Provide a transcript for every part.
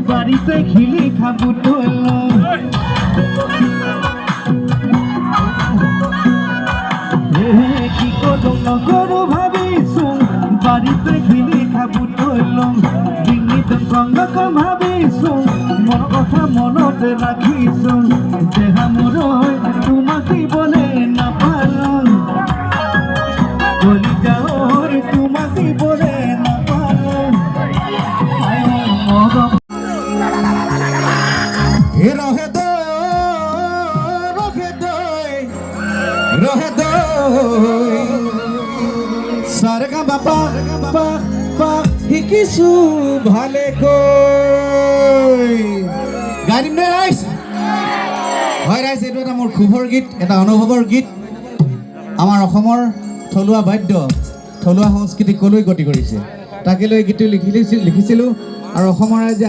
বাড়িতে খিলি খাবো তোলো কি করো নগরো ভাবিছো বাড়িতে খিলি খাবো তোলো ডিঙিত গঙ্গক ভাবিছো মন কথা মনতে রাখিছো দেহা মোর তোমাকে বলে না পালো বলি যাও তোমাকে বলে না পালো সারেগা বাপা পা শিকিছো ভালে কৈ গাড়ী নে ৰাইজ হয় ৰাইজ এইটো এটা মোৰ ক্ষোভৰ গীত এটা অনুভৱৰ গীত আমাৰ অসমৰ থলুৱা বাদ্য থলুৱা সংস্কৃতি কলৈ গতি কৰিছে তাকে লৈ গীতটো লিখিছিলোঁ আৰু অসমৰ ৰাইজে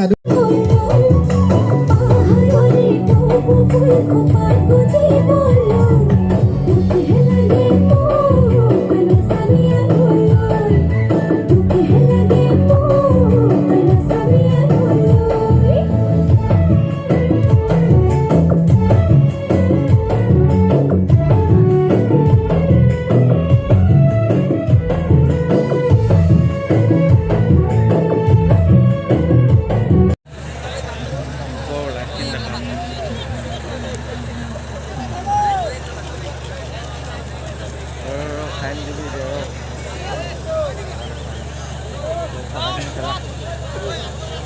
Hand